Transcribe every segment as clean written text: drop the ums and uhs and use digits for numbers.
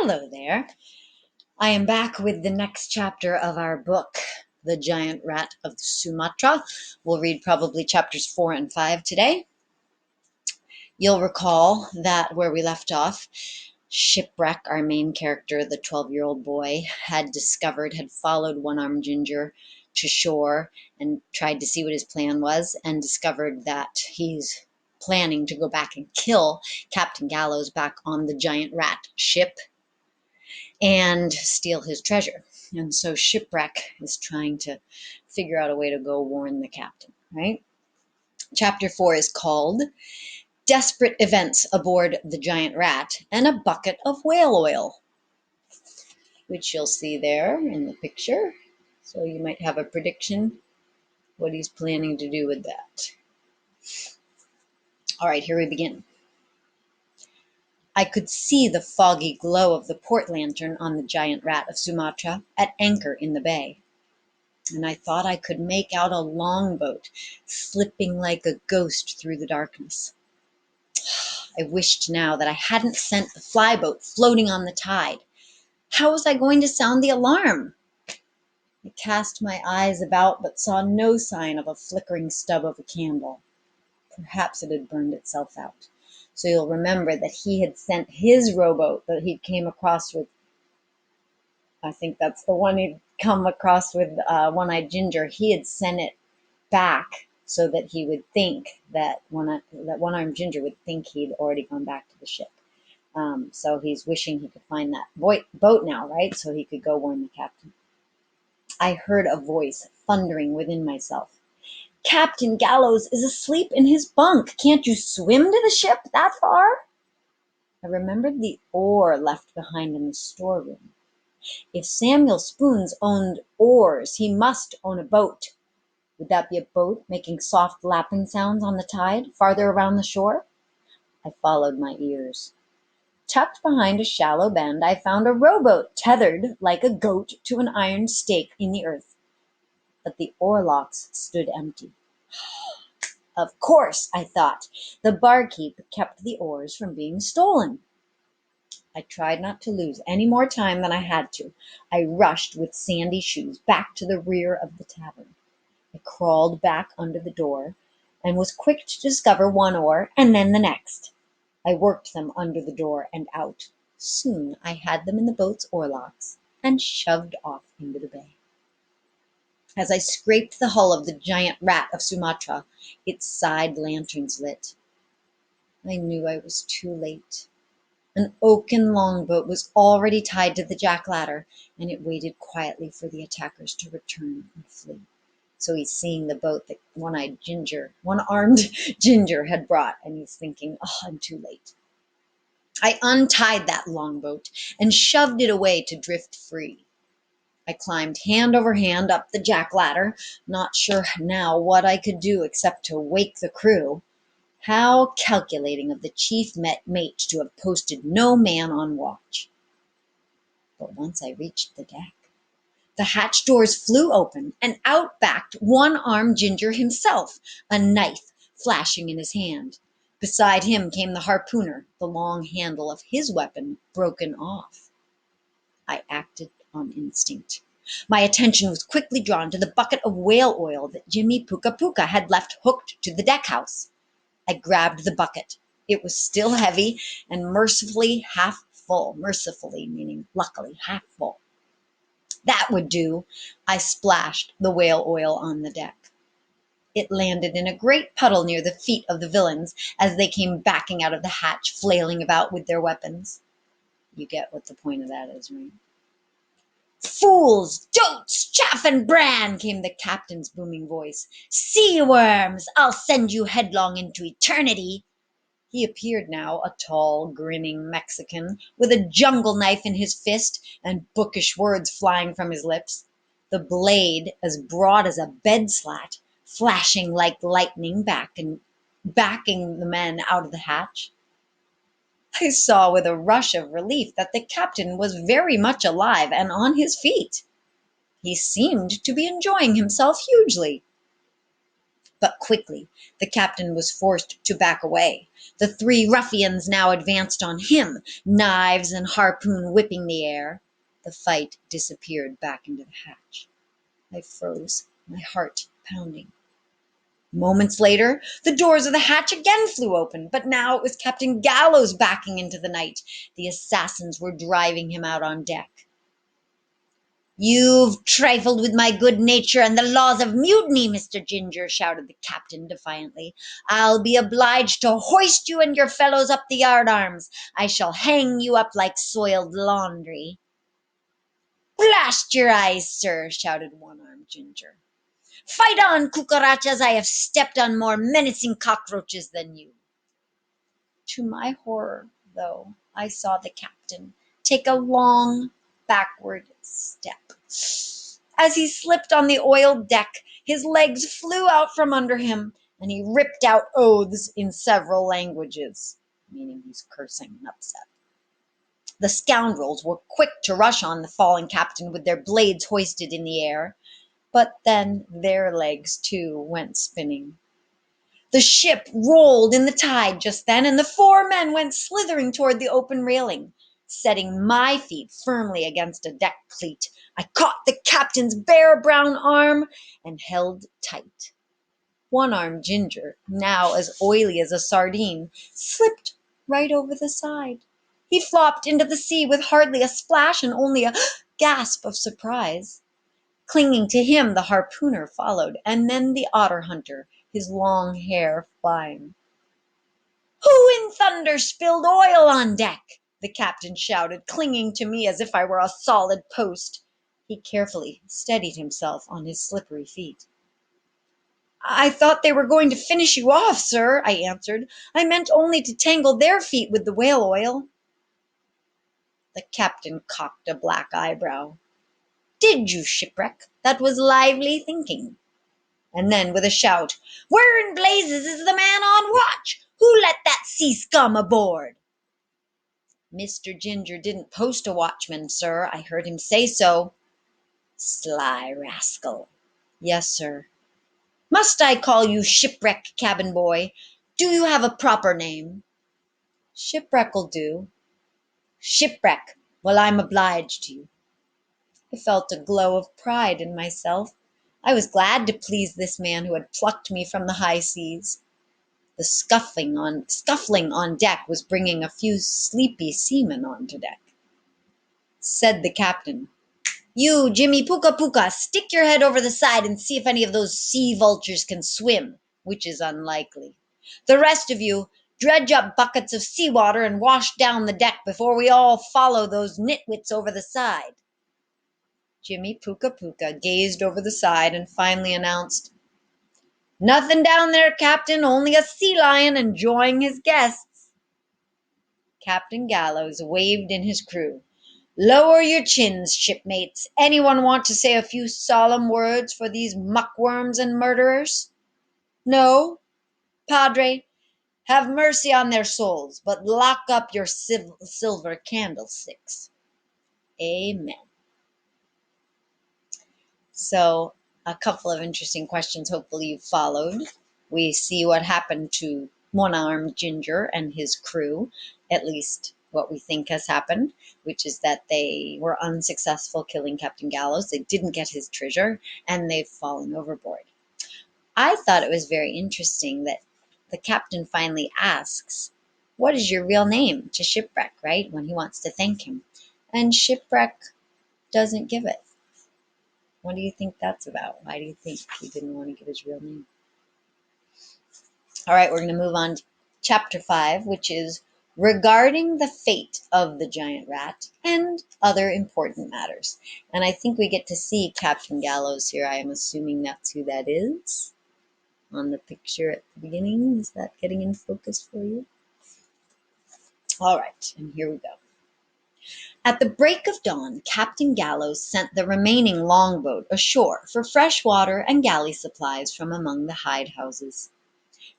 Hello there. I am back with the next chapter of our book, The Giant Rat of Sumatra. We'll read probably chapters 4 and 5 today. You'll recall that where we left off, Shipwreck, our main character, the 12-year-old boy, had followed One-Armed Ginger to shore and tried to see what his plan was, and discovered that he's planning to go back and kill Captain Gallows back on the Giant Rat ship and steal his treasure. And so Shipwreck is trying to figure out a way to go warn the captain, right? Chapter 4 is called Desperate Events Aboard the Giant Rat and a Bucket of Whale Oil, which you'll see there in the picture. So you might have a prediction what he's planning to do with that. All right, here we begin. I could see the foggy glow of the port lantern on the Giant Rat of Sumatra at anchor in the bay, and I thought I could make out a longboat slipping like a ghost through the darkness. I wished now that I hadn't sent the flyboat floating on the tide. How was I going to sound the alarm? I cast my eyes about but saw no sign of a flickering stub of a candle. Perhaps it had burned itself out. So you'll remember that he had sent his rowboat that he came across with, I think that's the one he'd come across with One-Eyed Ginger. He had sent it back so that he would think that One-Armed Ginger would think he'd already gone back to the ship. So he's wishing he could find that boat now, right? So he could go warn the captain. I heard a voice thundering within myself. Captain Gallows is asleep in his bunk. Can't you swim to the ship that far? I remembered the oar left behind in the storeroom. If Samuel Spoons owned oars, he must own a boat. Would that be a boat making soft lapping sounds on the tide farther around the shore? I followed my ears. Tucked behind a shallow bend, I found a rowboat tethered like a goat to an iron stake in the earth. But the oarlocks stood empty. Of course, I thought, the barkeep kept the oars from being stolen. I tried not to lose any more time than I had to. I rushed with sandy shoes back to the rear of the tavern. I crawled back under the door and was quick to discover one oar and then the next. I worked them under the door and out. Soon I had them in the boat's oarlocks and shoved off into the bay. As I scraped the hull of the Giant Rat of Sumatra, its side lanterns lit. I knew I was too late. An oaken longboat was already tied to the jack-ladder, and it waited quietly for the attackers to return and flee. So he's seeing the boat that One-Armed Ginger had brought, and he's thinking, oh, I'm too late. I untied that longboat and shoved it away to drift free. I climbed hand over hand up the jack-ladder, not sure now what I could do except to wake the crew. How calculating of the chief mate to have posted no man on watch. But once I reached the deck, the hatch doors flew open, and out backed One-Armed Ginger himself, a knife flashing in his hand. Beside him came the harpooner, the long handle of his weapon broken off. I acted on instinct. My attention was quickly drawn to the bucket of whale oil that Jimmy Puka Puka had left hooked to the deck house. I grabbed the bucket. It was still heavy and mercifully half full. Mercifully meaning luckily half full. That would do. I splashed the whale oil on the deck. It landed in a great puddle near the feet of the villains as they came backing out of the hatch, flailing about with their weapons. You get what the point of that is, right? Fools, dotes, chaff and bran, came the captain's booming voice. Sea worms, I'll send you headlong into eternity. He appeared now, a tall, grinning Mexican, with a jungle knife in his fist and bookish words flying from his lips, the blade as broad as a bed slat, flashing like lightning backing the men out of the hatch. I saw with a rush of relief that the captain was very much alive and on his feet. He seemed to be enjoying himself hugely. But quickly the captain was forced to back away. The three ruffians now advanced on him, knives and harpoon whipping the air. The fight disappeared back into the hatch. I froze, my heart pounding. Moments later, the doors of the hatch again flew open, but now it was Captain Gallows backing into the night. The assassins were driving him out on deck. "You've trifled with my good nature and the laws of mutiny, Mr. Ginger," shouted the captain defiantly. "I'll be obliged to hoist you and your fellows up the yardarms. I shall hang you up like soiled laundry." "Blast your eyes, sir," shouted One-Armed Ginger. "Fight on, cucarachas! I have stepped on more menacing cockroaches than you." To my horror, though, I saw the captain take a long backward step. As he slipped on the oiled deck, his legs flew out from under him, and he ripped out oaths in several languages, meaning he's cursing and upset. The scoundrels were quick to rush on the fallen captain with their blades hoisted in the air, but then their legs too went spinning. The ship rolled in the tide just then, and the four men went slithering toward the open railing. Setting my feet firmly against a deck cleat, I caught the captain's bare brown arm and held tight. One-Armed Ginger, now as oily as a sardine, slipped right over the side. He flopped into the sea with hardly a splash and only a gasp of surprise. Clinging to him, the harpooner followed, and then the otter hunter, his long hair flying. "Who in thunder spilled oil on deck?" the captain shouted, clinging to me as if I were a solid post. He carefully steadied himself on his slippery feet. "I thought they were going to finish you off, sir," I answered. "I meant only to tangle their feet with the whale oil." The captain cocked a black eyebrow. "Did you, shipwreck? That was lively thinking." And then, with a shout, "Where in blazes is the man on watch? Who let that sea scum aboard?" "Mr. Ginger didn't post a watchman, sir. I heard him say so." "Sly rascal." "Yes, sir." "Must I call you shipwreck, cabin boy? Do you have a proper name?" "Shipwreck'll do." "Shipwreck. Well, I'm obliged to you." I felt a glow of pride in myself. I was glad to please this man who had plucked me from the high seas. The scuffling on deck was bringing a few sleepy seamen onto deck. Said the captain, "You, Jimmy Puka Puka, stick your head over the side and see if any of those sea vultures can swim, which is unlikely. The rest of you, dredge up buckets of seawater and wash down the deck before we all follow those nitwits over the side." Jimmy Puka Puka gazed over the side and finally announced, "Nothing down there, Captain, only a sea lion enjoying his guests." Captain Gallows waved in his crew. "Lower your chins, shipmates. Anyone want to say a few solemn words for these muckworms and murderers? No? Padre, have mercy on their souls, but lock up your silver candlesticks." Amen. So, a couple of interesting questions hopefully you followed. We see what happened to One-Armed Ginger and his crew, at least what we think has happened, which is that they were unsuccessful killing Captain Gallows. They didn't get his treasure, and they've fallen overboard. I thought it was very interesting that the captain finally asks, "What is your real name?" to Shipwreck, right? When he wants to thank him. And Shipwreck doesn't give it. What do you think that's about? Why do you think he didn't want to give his real name? All right, we're going to move on to chapter 5, which is regarding the fate of the giant rat and other important matters. And I think we get to see Captain Gallows here. I am assuming that's who that is on the picture at the beginning. Is that getting in focus for you? All right, and here we go. At the break of dawn, Captain Gallows sent the remaining longboat ashore for fresh water and galley supplies from among the hide houses.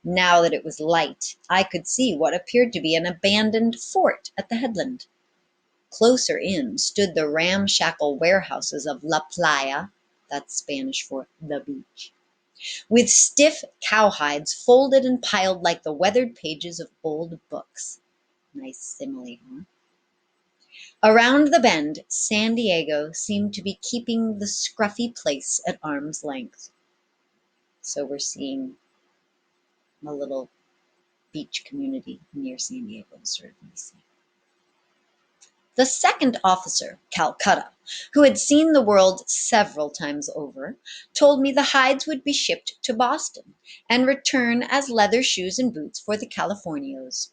Now that it was light, I could see what appeared to be an abandoned fort at the headland. Closer in stood the ramshackle warehouses of La Playa, that's Spanish for the beach. with stiff cowhides folded and piled like the weathered pages of old books. Nice simile, huh? Around the bend, San Diego seemed to be keeping the scruffy place at arm's length. So we're seeing a little beach community near San Diego, sort of nice. The second officer, Calcutta, who had seen the world several times over, told me the hides would be shipped to Boston and return as leather shoes and boots for the Californios.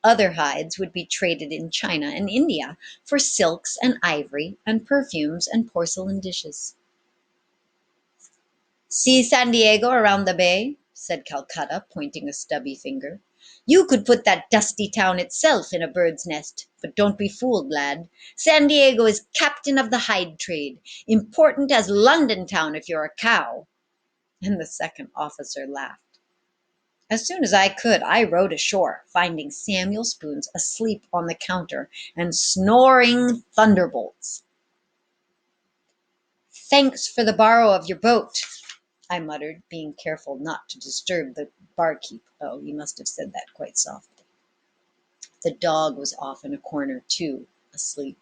Other hides would be traded in China and India for silks and ivory and perfumes and porcelain dishes. "See San Diego around the bay?" said Calcutta, pointing a stubby finger. "You could put that dusty town itself in a bird's nest, but don't be fooled, lad. San Diego is captain of the hide trade, important as London town if you're a cow." And the second officer laughed. As soon as I could, I rowed ashore, finding Samuel Spoons asleep on the counter and snoring thunderbolts. "Thanks for the borrow of your boat," I muttered, being careful not to disturb the barkeep. Oh, he must have said that quite softly. The dog was off in a corner, too, asleep.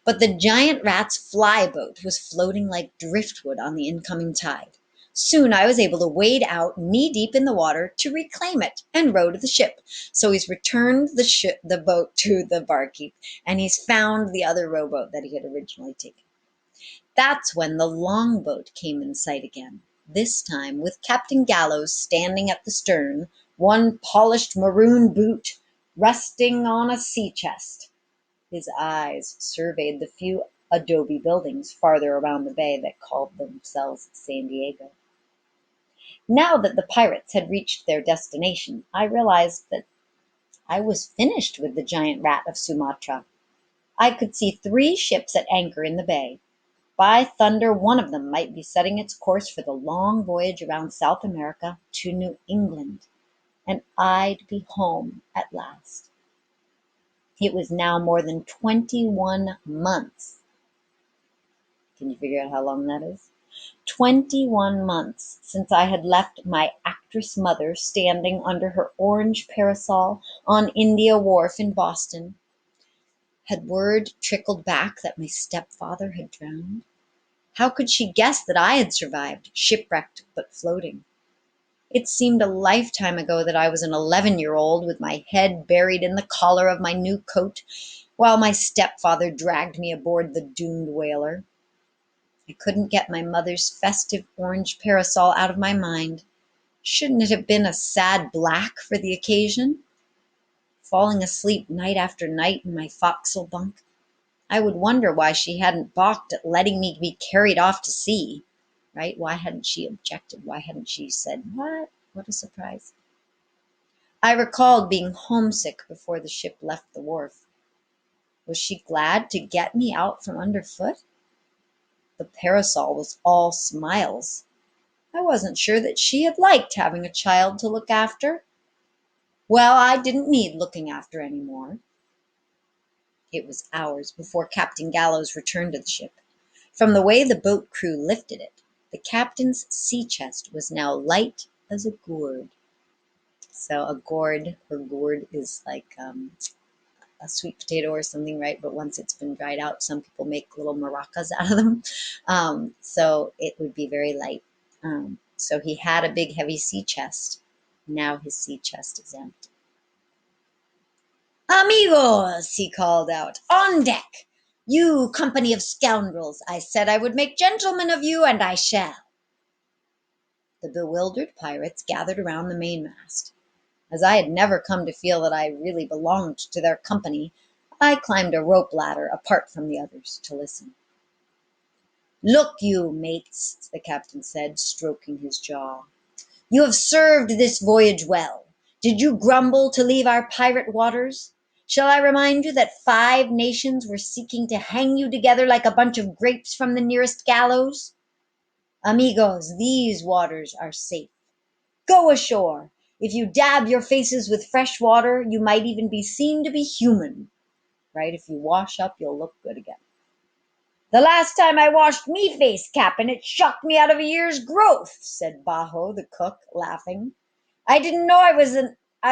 But the Giant Rat's fly boat was floating like driftwood on the incoming tide. Soon I was able to wade out knee-deep in the water to reclaim it and row to the ship. So he's returned the boat to the barkeep, and he's found the other rowboat that he had originally taken. That's when the longboat came in sight again, this time with Captain Gallows standing at the stern, one polished maroon boot resting on a sea chest. His eyes surveyed the few adobe buildings farther around the bay that called themselves San Diego. Now that the pirates had reached their destination, I realized that I was finished with the Giant Rat of Sumatra. I could see 3 ships at anchor in the bay. By thunder, one of them might be setting its course for the long voyage around South America to New England, and I'd be home at last. It was now more than 21 months. Can you figure out how long that is? 21 months since I had left my actress mother standing under her orange parasol on India Wharf in Boston. Had word trickled back that my stepfather had drowned? How could she guess that I had survived, shipwrecked but floating? It seemed a lifetime ago that I was an 11-year-old with my head buried in the collar of my new coat, while my stepfather dragged me aboard the doomed whaler. I couldn't get my mother's festive orange parasol out of my mind. Shouldn't it have been a sad black for the occasion? Falling asleep night after night in my forecastle bunk, I would wonder why she hadn't balked at letting me be carried off to sea. Right? Why hadn't she objected? Why hadn't she said, "What? What a surprise." I recalled being homesick before the ship left the wharf. Was she glad to get me out from underfoot? The parasol was all smiles. I wasn't sure that she had liked having a child to look after. Well, I didn't need looking after any more. It was hours before Captain Gallows returned to the ship. From the way the boat crew lifted it, the captain's sea chest was now light as a gourd. So a gourd or gourd is like a sweet potato or something, right? But once it's been dried out, some people make little maracas out of them. So it would be very light. So he had a big, heavy sea chest. Now his sea chest is empty. "Amigos," he called out, "on deck! You company of scoundrels, I said I would make gentlemen of you, and I shall." The bewildered pirates gathered around the mainmast. As I had never come to feel that I really belonged to their company, I climbed a rope ladder apart from the others to listen. "Look you, mates," the captain said, stroking his jaw. "You have served this voyage well. Did you grumble to leave our pirate waters? Shall I remind you that 5 nations were seeking to hang you together like a bunch of grapes from the nearest gallows? Amigos, these waters are safe. Go ashore. If you dab your faces with fresh water, you might even be seen to be human. Right? If you wash up, you'll look good again." "The last time I washed me face, Cap'n, it shocked me out of a year's growth," said Baho, the cook, laughing. "I didn't know I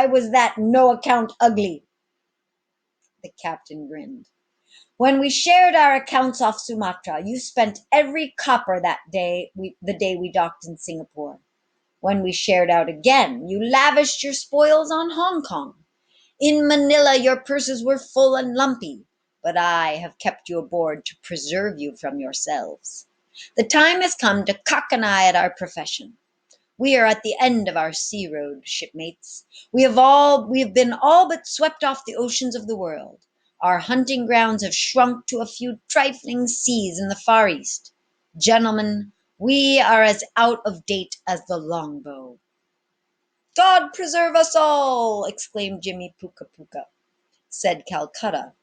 was that no account ugly." The captain grinned. "When we shared our accounts off Sumatra, you spent every copper the day we docked in Singapore. When we shared out again, you lavished your spoils on Hong Kong. In Manila, your purses were full and lumpy, but I have kept you aboard to preserve you from yourselves. The time has come to cock an eye at our profession. We are at the end of our sea road, shipmates. We have been all but swept off the oceans of the world. Our hunting grounds have shrunk to a few trifling seas in the Far East. Gentlemen, we are as out of date as the longbow." "God preserve us all!" exclaimed Jimmy Puka Puka. Said Calcutta,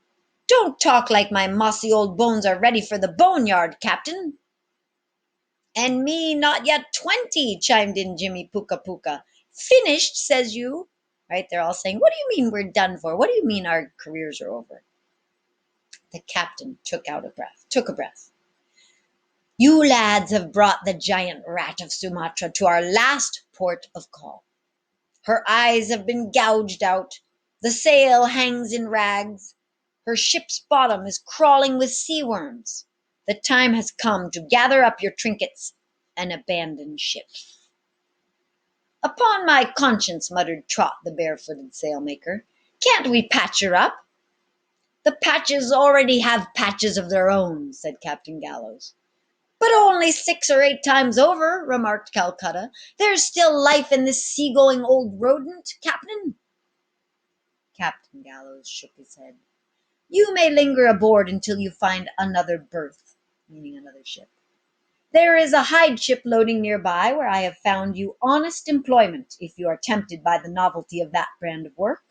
"Don't talk like my mossy old bones are ready for the boneyard, Captain." "And me not yet 20," chimed in Jimmy Puka Puka. "Finished, says you?" Right? They're all saying, "What do you mean we're done for? What do you mean our careers are over?" The captain took a breath. "You lads have brought the giant rat of Sumatra to our last port of call. Her eyes have been gouged out, the sail hangs in rags, her ship's bottom is crawling with sea worms. The time has come to gather up your trinkets and abandon ship." "Upon my conscience," muttered Trot, the barefooted sailmaker, "can't we patch her up?" "The patches already have patches of their own," said Captain Gallows. "But only 6 or 8 times over," remarked Calcutta. "There's still life in this sea-going old rodent, Captain." Captain Gallows shook his head. "You may linger aboard until you find another berth," meaning another ship. "There is a hide ship loading nearby where I have found you honest employment if you are tempted by the novelty of that brand of work.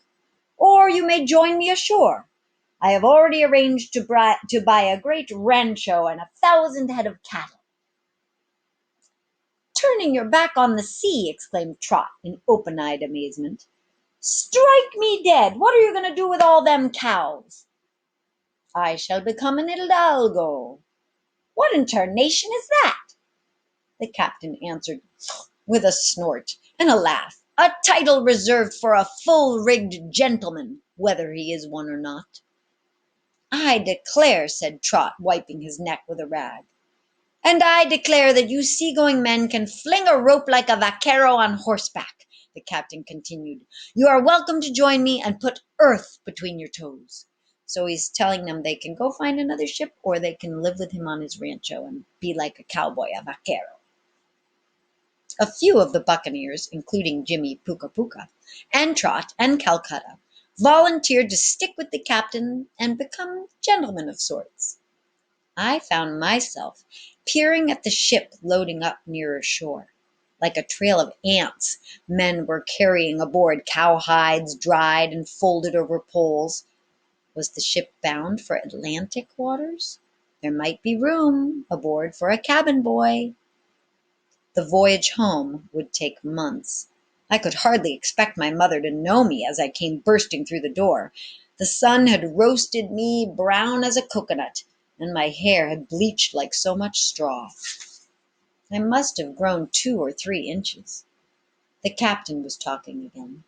Or you may join me ashore. I have already arranged to buy a great rancho and 1,000 head of cattle." "Turning your back on the sea!" exclaimed Trot in open-eyed amazement. "Strike me dead! What are you going to do with all them cows?" "I shall become an hidalgo." "What in tarnation is that?" The captain answered with a snort and a laugh. "A title reserved for a full-rigged gentleman, whether he is one or not." "I declare," said Trot, wiping his neck with a rag. "And I declare that you sea-going men can fling a rope like a vaquero on horseback," the captain continued. "You are welcome to join me and put earth between your toes." So he's telling them they can go find another ship or they can live with him on his rancho and be like a cowboy, a vaquero. A few of the buccaneers, including Jimmy Puka Puka, and Trot and Calcutta, volunteered to stick with the captain and become gentlemen of sorts. I found myself peering at the ship loading up nearer shore. Like a trail of ants, men were carrying aboard cowhides dried and folded over poles. Was the ship bound for Atlantic waters? There might be room aboard for a cabin boy. The voyage home would take months. I could hardly expect my mother to know me as I came bursting through the door. The sun had roasted me brown as a coconut, and my hair had bleached like so much straw. I must have grown 2 or 3 inches. The captain was talking again.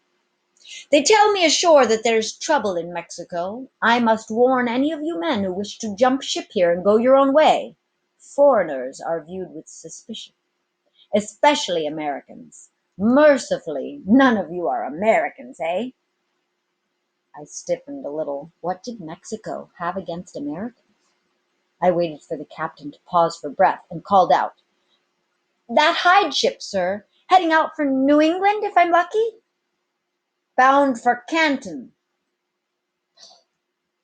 "They tell me ashore that there's trouble in Mexico. I must warn any of you men who wish to jump ship here and go your own way. Foreigners are viewed with suspicion, especially Americans. Mercifully, none of you are Americans, eh?" I stiffened a little. What did Mexico have against Americans? I waited for the captain to pause for breath and called out, "That hide ship, sir, heading out for New England if I'm lucky?" "Bound for Canton."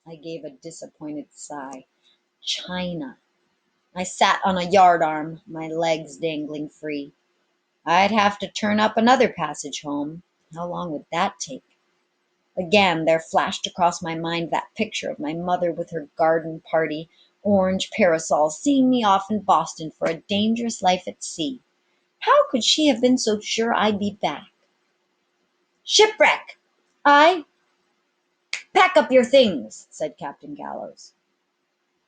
I gave a disappointed sigh. China. I sat on a yardarm, my legs dangling free. I'd have to turn up another passage home. How long would that take? Again there flashed across my mind that picture of my mother with her garden party, orange parasol, seeing me off in Boston for a dangerous life at sea. How could she have been so sure I'd be back? "Shipwreck!" "Aye?" "Pack up your things," said Captain Gallows.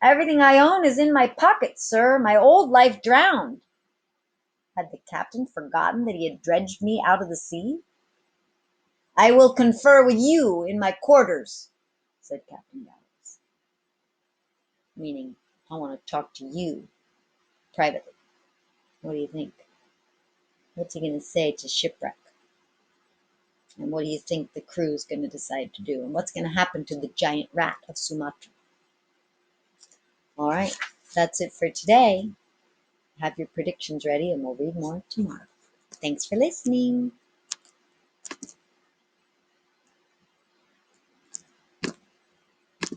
Everything I own is in my pocket, sir. My old life drowned. Had the captain forgotten that he had dredged me out of the sea? I will confer with you in my quarters, said Captain Gallows, meaning I want to talk to you privately. What do you think? What's he going to say to Shipwreck? And what do you think the crew's going to decide to do? And what's going to happen to the giant rat of Sumatra? All right, that's it for today. Have your predictions ready and we'll read more tomorrow. Thanks for listening.